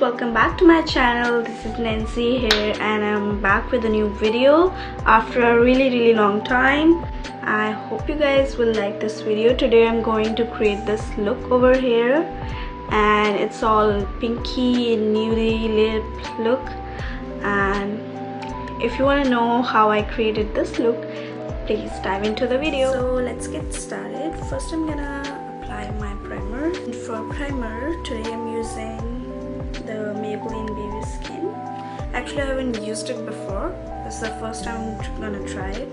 Welcome back to my channel. This is Nancy here and I'm back with a new video after a really long time. I hope you guys will like this video. Today I'm going to create this look over here and it's all pinky nudie lip look, and if you want to know how I created this look, please dive into the video. So let's get started. First I'm gonna apply my primer, and for primer today I'm using the Maybelline Baby Skin. Actually I haven't used it before. This is the first time I'm gonna try it.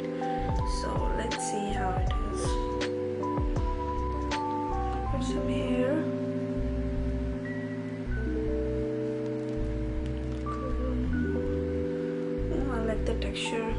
So let's see how it is. Put some here. Oh, I like the texture.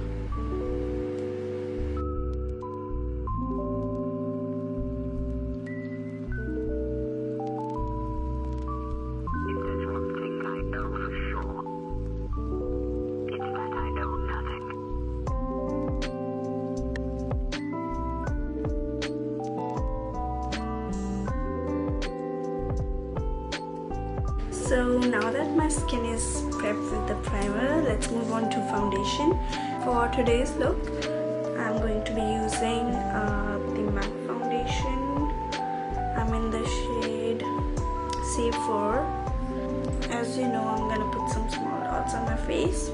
So now that my skin is prepped with the primer, let's move on to foundation. For today's look, I'm going to be using the MAC foundation. I'm in the shade C4. As you know, I'm gonna put some small dots on my face.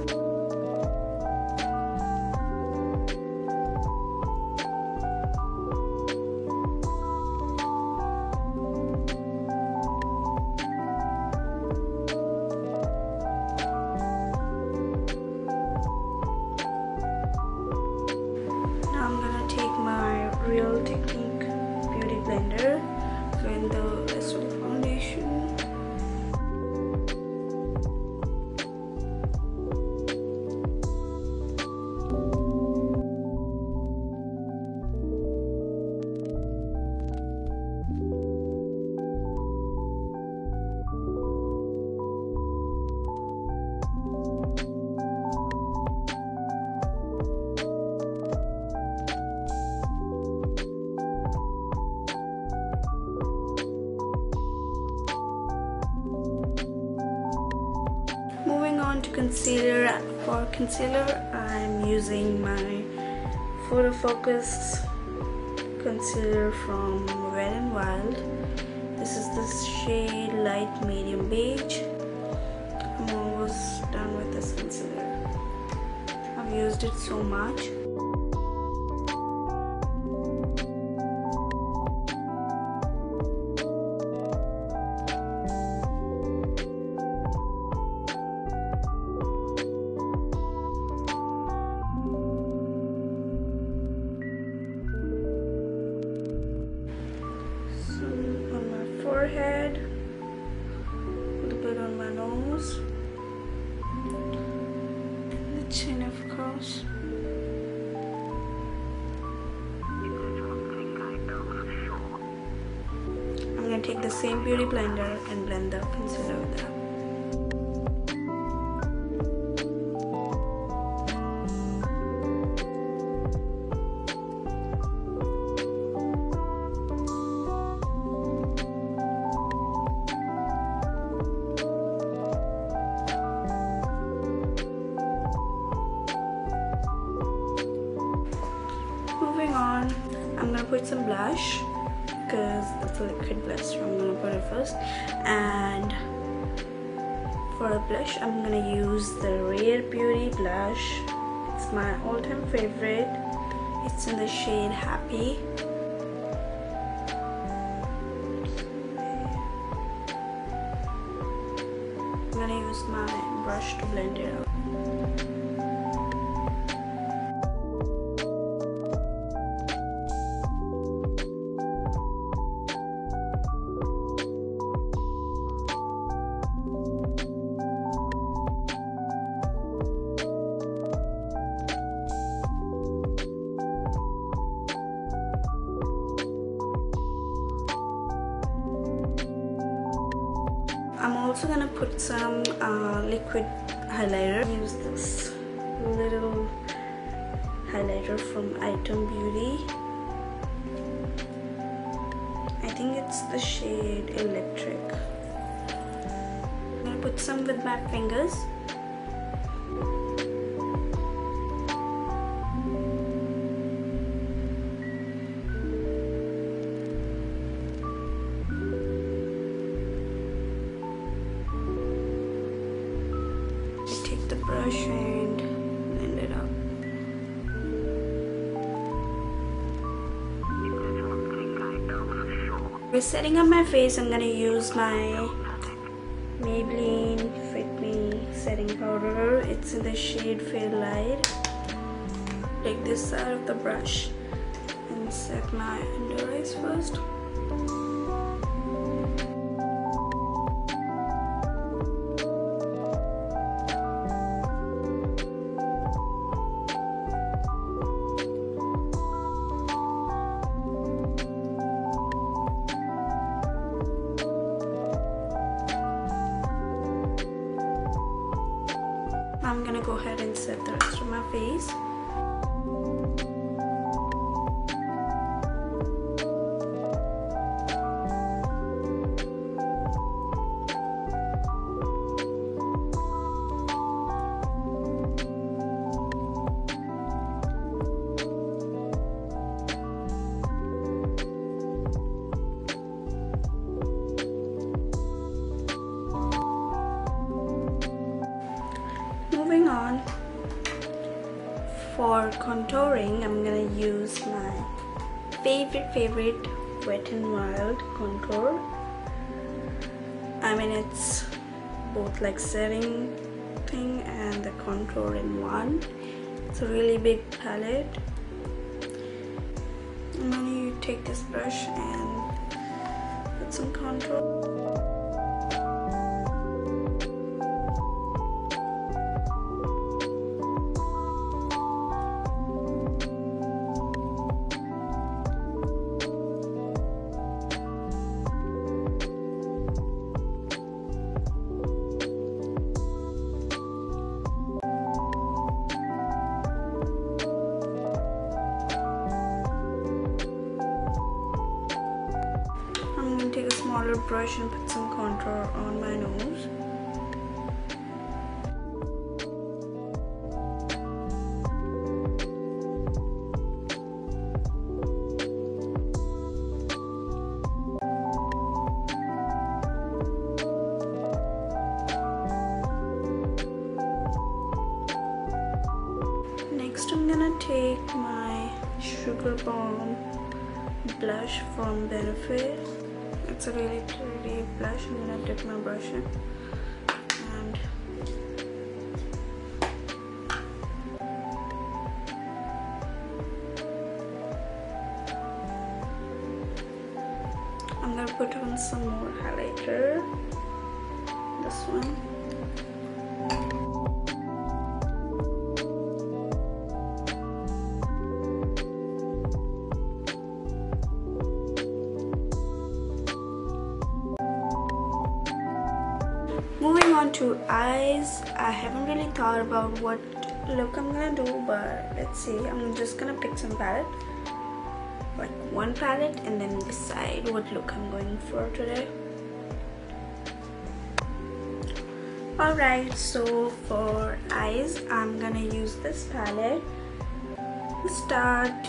Real Technique Beauty Blender, fill the rest of the foundation. To concealer. For concealer I'm using my Photo Focus concealer from Wet n Wild. This is the shade light medium beige. I'm almost done with this concealer. I've used it so much. Forehead, a little bit on my nose, the chin of course. I'm going to take the same beauty blender and blend the concealer with that. Moving on, I'm gonna put some blush because that's a liquid blush, so I'm gonna put it first. And for a blush, I'm gonna use the Rare Beauty blush. It's my all-time favorite. It's in the shade Happy. I'm gonna use my brush to blend it out. also gonna put some liquid highlighter. Use this little highlighter from Item Beauty. I think it's the shade Electric. I'm gonna put some with my fingers. Take the brush and blend it up. For setting up my face, I'm gonna use my Maybelline Fit Me setting powder. It's in the shade Fair Light. Take this side of the brush and set my under eyes first. I'm gonna go ahead and set the rest of my face. Moving on, for contouring, I'm gonna use my favorite Wet n Wild contour. I mean, it's both like setting thing and the contour in one. It's a really big palette. I'm gonna take this brush and put some contour. Take a smaller brush and put some contour on my nose. Next, I'm gonna take my Sugar Bomb blush from Benefit. It's a really pretty blush. I'm gonna dip my brush in and I'm gonna put on some more highlighter. This one. Moving on to eyes, I haven't really thought about what look I'm gonna do, but let's see. I'm just gonna pick some palette, like one palette, and then decide what look I'm going for today. Alright, so for eyes, I'm gonna use this palette. Start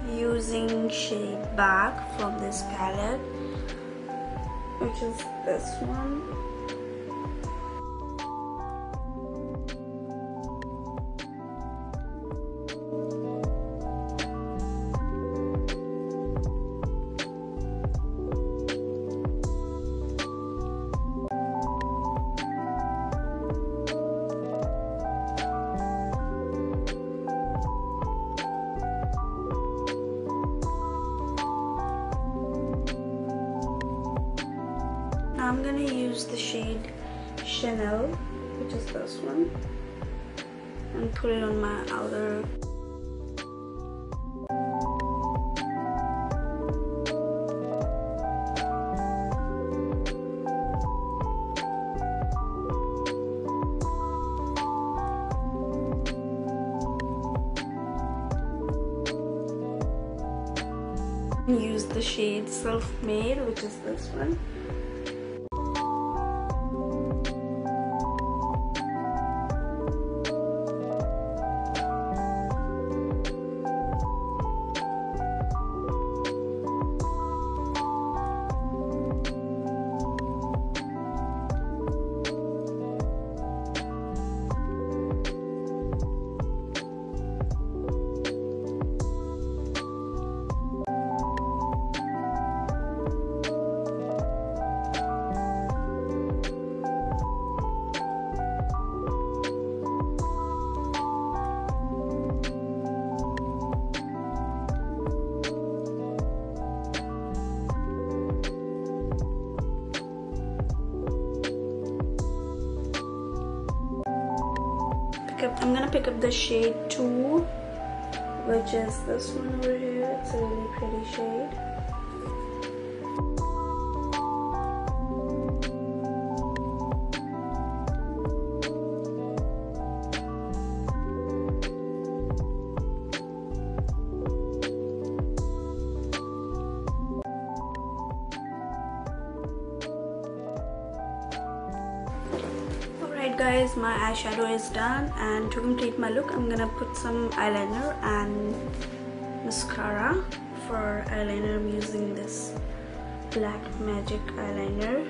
using shade Black from this palette, which is this one. I'm gonna use the shade Chanel, which is this one, and put it on my outer. use the shade Self-Made, which is this one. I'm gonna pick up the shade 2, which is this one over here. It's a really pretty shade. Alright guys, my eyeshadow is done, and to complete my look I'm gonna put some eyeliner and mascara. For eyeliner I'm using this Black Magic eyeliner.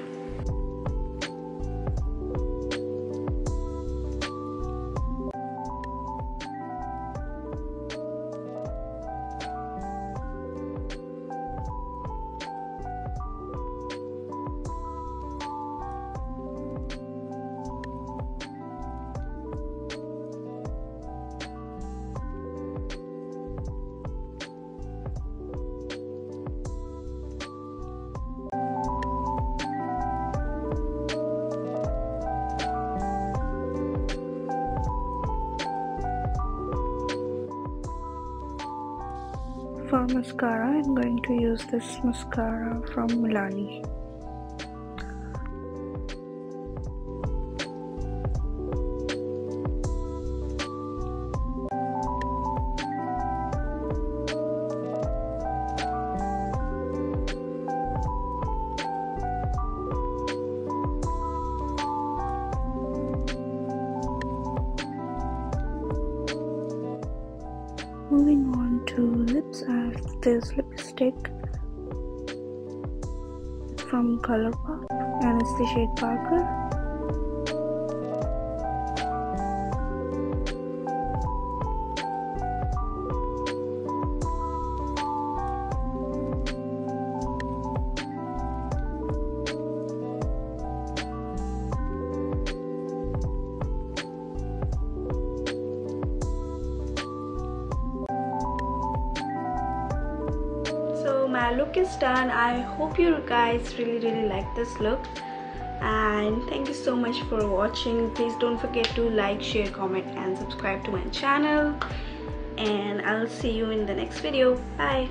For mascara, I'm going to use this mascara from Milani. Moving on to lips, I have this lipstick. It's from Colourpop and it's the shade Parker. My look is done. I hope you guys really like this look, and thank you so much for watching. Please don't forget to like, share, comment and subscribe to my channel, and I'll see you in the next video. Bye.